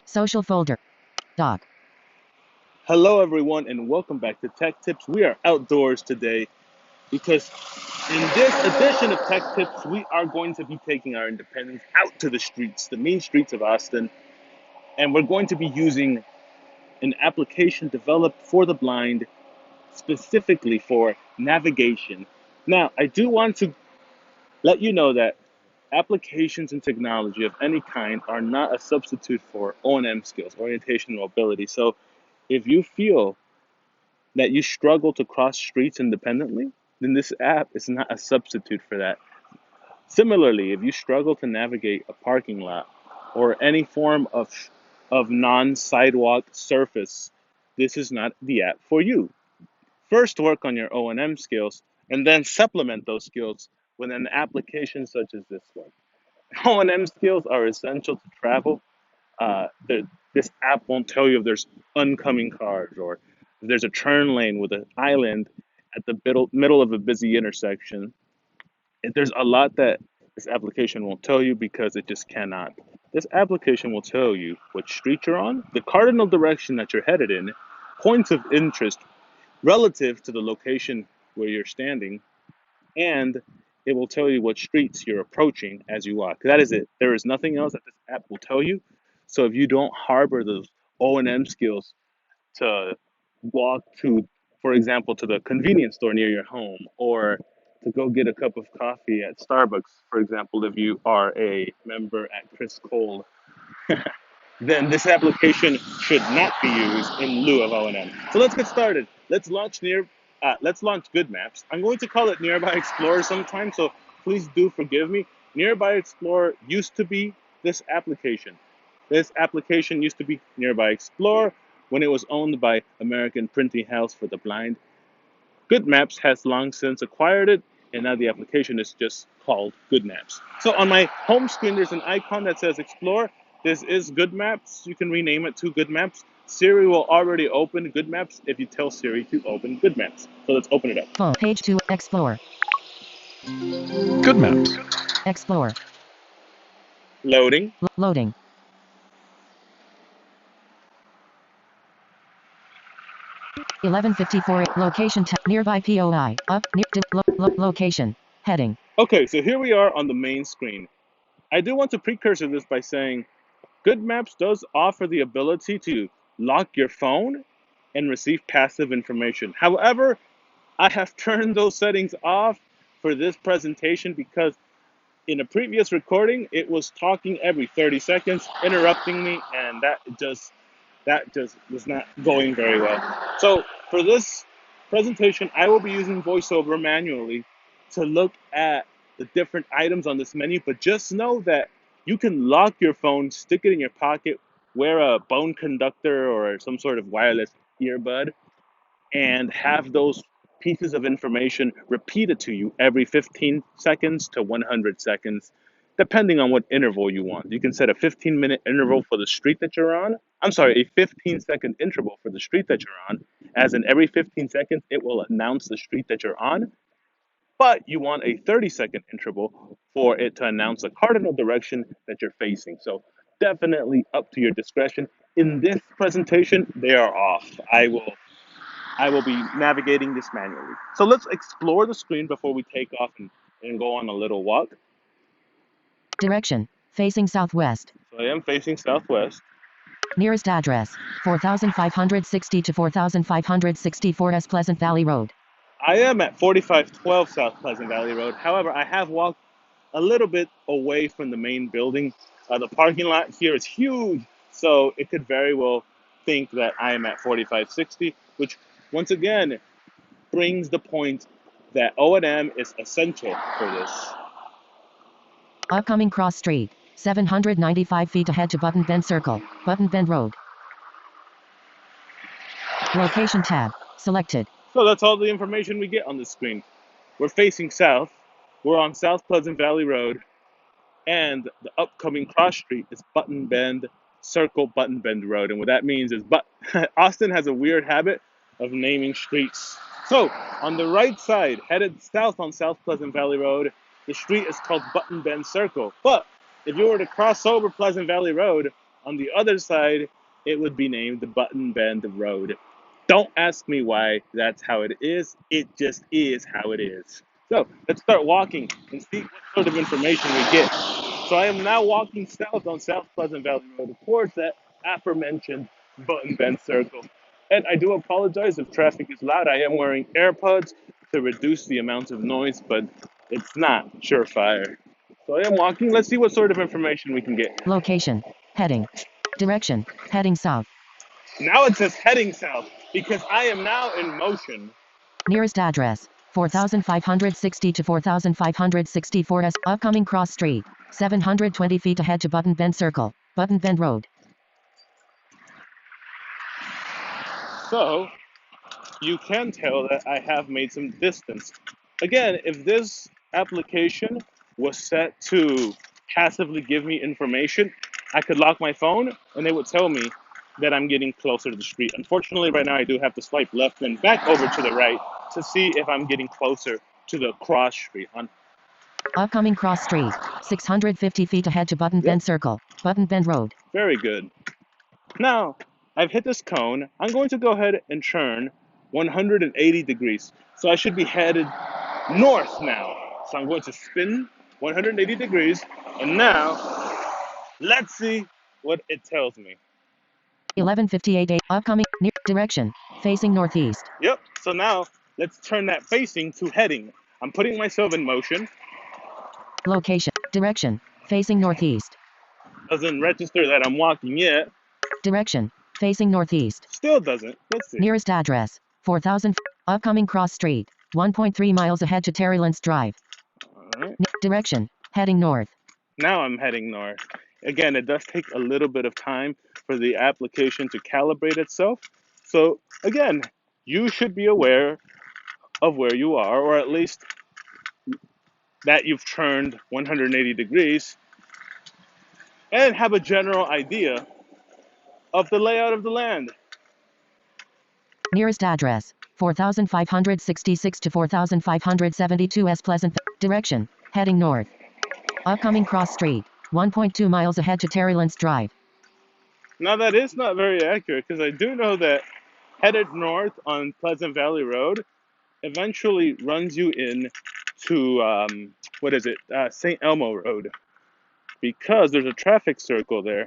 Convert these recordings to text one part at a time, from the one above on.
Social folder. Doc. Hello, everyone, and welcome back to Tech Tips. We are outdoors today because in this edition of Tech Tips, we are going to be taking our independence out to the streets, the main streets of Austin, and we're going to be using an application developed for the blind specifically for navigation. Now, I do want to let you know that applications and technology of any kind are not a substitute for O&M skills, orientation and mobility. So if you feel that you struggle to cross streets independently, then this app is not a substitute for that. Similarly, if you struggle to navigate a parking lot or any form of non-sidewalk surface, this is not the app for you. First, work on your O&M skills and then supplement those skills with an application such as this one. O&M skills are essential to travel. This app won't tell you if there's oncoming cars or if there's a turn lane with an island at the middle of a busy intersection. There's a lot that this application won't tell you because it just cannot. This application will tell you what street you're on, the cardinal direction that you're headed in, points of interest relative to the location where you're standing, and it will tell you what streets you're approaching as you walk. That is it. There is nothing else that this app will tell you. So if you don't harbor those O&M skills to walk to, for example, to the convenience store near your home, or to go get a cup of coffee at Starbucks, for example, if you are a member at Chris Cole, then this application should not be used in lieu of O&M. So let's get started. Let's launch Good Maps. I'm going to call it Nearby Explorer sometime, so please do forgive me. Nearby Explorer used to be this application. This application used to be Nearby Explorer when it was owned by American Printing House for the Blind. Good Maps has long since acquired it, and now the application is just called Good Maps. So on my home screen, there's an icon that says Explore. This is Good Maps. You can rename it to Good Maps. Siri will already open Good Maps if you tell Siri to open Good Maps. So let's open it up. Phone. Page 2. Explore. Good maps. Explore. Loading. Loading. (11:54). Location tab. Nearby POI. Up. Location. Heading. Okay, so here we are on the main screen. I do want to precursor this by saying Good Maps does offer the ability to lock your phone and receive passive information. However, I have turned those settings off for this presentation because in a previous recording, it was talking every 30 seconds, interrupting me, and that just was not going very well. So for this presentation, I will be using VoiceOver manually to look at the different items on this menu, but just know that you can lock your phone, stick it in your pocket, wear a bone conductor or some sort of wireless earbud, and have those pieces of information repeated to you every 15 seconds to 100 seconds, depending on what interval you want. You can set a 15-minute interval for the street that you're on. I'm sorry, a 15-second interval for the street that you're on, as in every 15 seconds, it will announce the street that you're on. But you want a 30-second interval for it to announce the cardinal direction that you're facing. So definitely up to your discretion. In this presentation, they are off. I will be navigating this manually. So let's explore the screen before we take off and go on a little walk. Direction. Facing southwest. So I am facing southwest. Nearest address. 4560 to 4564 S Pleasant Valley Road. I am at 4512 South Pleasant Valley Road. However, I have walked a little bit away from the main building. The parking lot here is huge, so it could very well think that I am at 4560, which once again brings the point that O&M is essential for this. Upcoming cross street. 795 feet ahead to Button Bend Circle, Button Bend Road. Location tab. Selected. So that's all the information we get on the screen. We're facing south. We're on South Pleasant Valley Road, and the upcoming cross street is Button Bend Circle, Button Bend Road. And what that means is, Austin has a weird habit of naming streets. So on the right side, headed south on South Pleasant Valley Road, the street is called Button Bend Circle. But if you were to cross over Pleasant Valley Road, On the other side, it would be named the Button Bend Road. Don't ask me why that's how it is. It just is how it is. So let's start walking and see what sort of information we get. So I am now walking south on South Pleasant Valley Road towards that aforementioned Button Bend Circle. And I do apologize if traffic is loud. I am wearing AirPods to reduce the amount of noise, but it's not surefire. So I am walking. Let's see what sort of information we can get. Location. Heading. Direction. Heading south. Now it says heading south because I am now in motion. Nearest address. 4560 to 4564 S. Upcoming cross street. 720 feet ahead to Button Bend Circle. Button Bend Road. So you can tell that I have made some distance. Again, if this application was set to passively give me information, I could lock my phone and it would tell me that I'm getting closer to the street. Unfortunately, right now I do have to swipe left and back over to the right to see if I'm getting closer to the cross street. Upcoming cross street. 650 feet ahead to Button Bend Circle. Button Bend Road. Very good. Now, I've hit this cone. I'm going to go ahead and turn 180 degrees. So I should be headed north now. So I'm going to spin 180 degrees. And now, let's see what it tells me. 11:58 a. Upcoming direction. Facing northeast. Yep. So now, let's turn that facing to heading. I'm putting myself in motion. Location. Direction. Facing northeast. Doesn't register that I'm walking yet. Direction. Facing northeast. Still doesn't. Let's see. Nearest address. 4000. Upcoming cross street. 1.3 miles ahead to Terrylands Drive. All right. Direction. Heading north. Now I'm heading north. Again, it does take a little bit of time for the application to calibrate itself. So again, you should be aware of where you are, or at least that you've turned 180 degrees, and have a general idea of the layout of the land. Nearest address. 4566 to 4572 S. Pleasant. Direction. Heading north. Upcoming cross street. 1.2 miles ahead to Terrylands Drive. Now that is not very accurate because I do know that headed north on Pleasant Valley Road eventually runs you in to, St. Elmo Road. Because there's a traffic circle there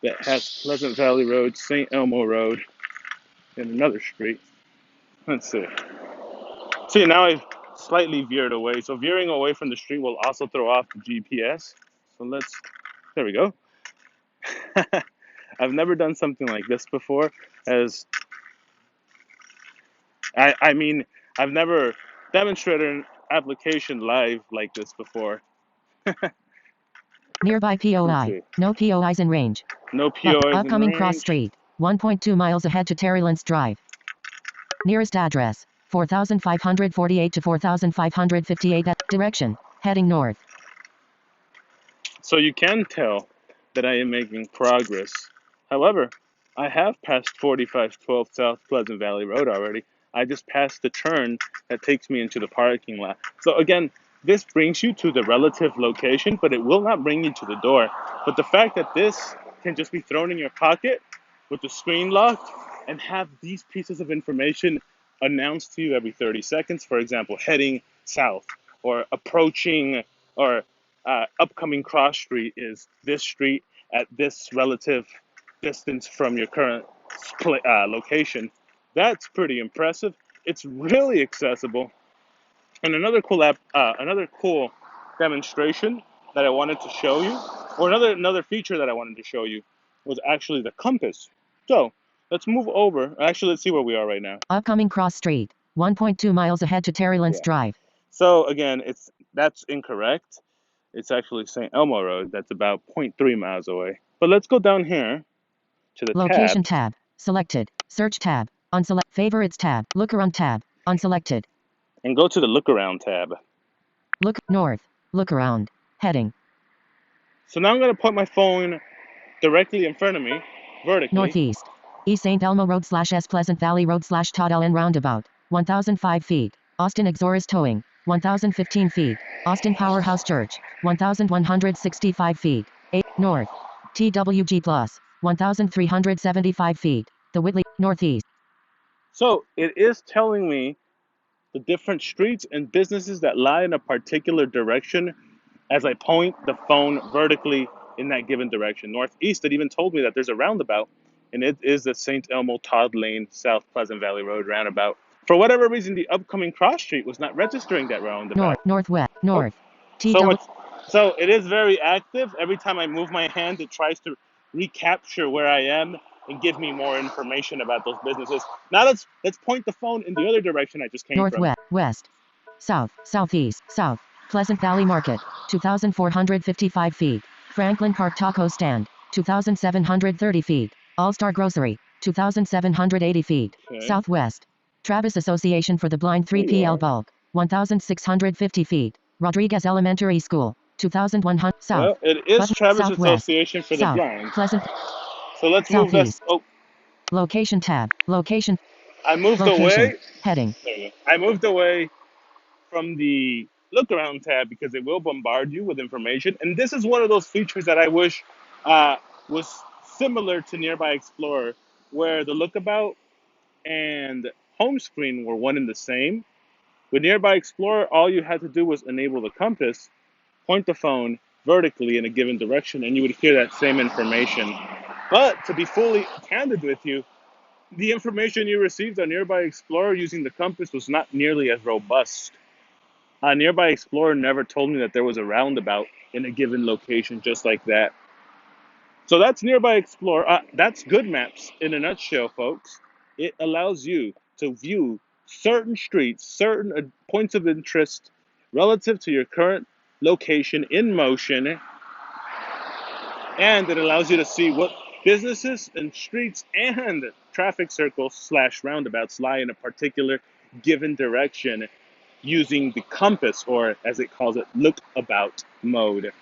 that has Pleasant Valley Road, St. Elmo Road, and another street. Let's see. See, now I've slightly veered away. So veering away from the street will also throw off the GPS. So there we go. I've never done something like this before, I've never demonstrated an application live like this before. Nearby POI. Okay. No POIs in range. No POIs in Upcoming range. cross street. 1.2 miles ahead to Terrylands Drive. Nearest address. 4548 to 4558. Direction. Heading north. So you can tell that I am making progress. However, I have passed 4512 South Pleasant Valley Road already. I just passed the turn that takes me into the parking lot. So again, this brings you to the relative location, but it will not bring you to the door. But the fact that this can just be thrown in your pocket with the screen locked and have these pieces of information announced to you every 30 seconds, for example, heading south or approaching or upcoming cross street is this street at this relative distance from your current location. That's pretty impressive. It's really accessible. And another cool demonstration that I wanted to show you, or another feature that I wanted to show you, was actually the compass. So let's move over. Actually, let's see where we are right now. Upcoming cross street. 1.2 miles ahead to Terrylands Drive. So again, that's incorrect. It's actually St. Elmo Road. That's about 0.3 miles away. But let's go down here to the Location tab. Selected. Search tab. Unselect. Favorites tab. Look around tab. Unselected. And go to the look around tab. Look north. Look around. Heading. So now I'm going to put my phone directly in front of me, vertically. Northeast. East St. Elmo Road / S Pleasant Valley Road / Todd Ellen Roundabout. 1,005 feet. Austin Exorus Towing. 1,015 feet. Austin Powerhouse Church. 1,165 feet. 8 north. TWG plus 1,375 feet. The Whitley, northeast. So it is telling me the different streets and businesses that lie in a particular direction as I point the phone vertically in that given direction. Northeast, it even told me that there's a roundabout, and it is the St. Elmo Todd Lane South Pleasant Valley Road roundabout. For whatever reason, the upcoming cross street was not registering that roundabout. Northwest, Oh, north. so TW. much. So it is very active. Every time I move my hand, it tries to recapture where I am and give me more information about those businesses. Now let's point the phone in the other direction I just came from. Northwest, west, south, southeast, south. Pleasant Valley Market, 2,455 feet. Franklin Park Taco Stand, 2,730 feet. All-Star Grocery, 2,780 feet. Okay. Southwest. Travis Association for the Blind 3PL Bulk, 1,650 feet. Rodriguez Elementary School, 2,100. South. Well, it is Button, Travis southwest. Association for the South. Blind. Pleasant. So let's move this. Southeast. Oh, Location tab. Location. I moved Location. away. Heading. There you go. I moved away from the look around tab because it will bombard you with information. And this is one of those features that I wish was similar to Nearby Explorer, where the lookabout and home screen were one and the same. With Nearby Explorer, all you had to do was enable the compass, point the phone vertically in a given direction, and you would hear that same information. But to be fully candid with you, the information you received on Nearby Explorer using the compass was not nearly as robust. Nearby Explorer never told me that there was a roundabout in a given location just like that. So that's Nearby Explorer. That's Good Maps in a nutshell, folks. It allows you to view certain streets, certain points of interest relative to your current location in motion, and it allows you to see what businesses and streets and traffic circles slash roundabouts lie in a particular given direction using the compass, or as it calls it, lookabout mode.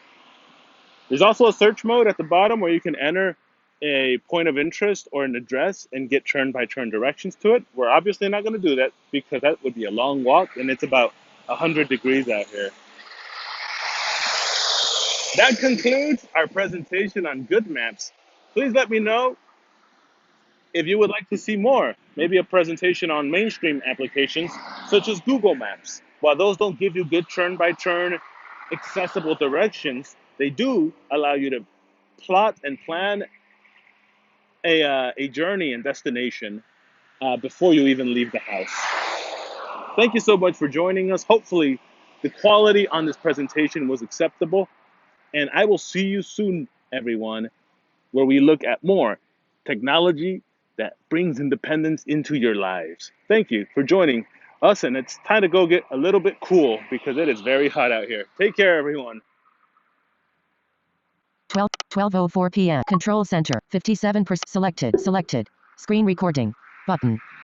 There's also a search mode at the bottom where you can enter a point of interest or an address and get turn-by-turn directions to it. We're obviously not going to do that because that would be a long walk, and it's about 100 degrees out here. That concludes our presentation on Good Maps. Please let me know if you would like to see more, maybe a presentation on mainstream applications such as Google Maps. While those don't give you good turn-by-turn accessible directions, they do allow you to plot and plan a journey and destination before you even leave the house. Thank you so much for joining us. Hopefully the quality on this presentation was acceptable, and I will see you soon, everyone, where we look at more technology that brings independence into your lives. Thank you for joining us, and it's time to go get a little bit cool because it is very hot out here. Take care, everyone. 12:04 p.m. Control Center. 57% selected. Screen recording. Button.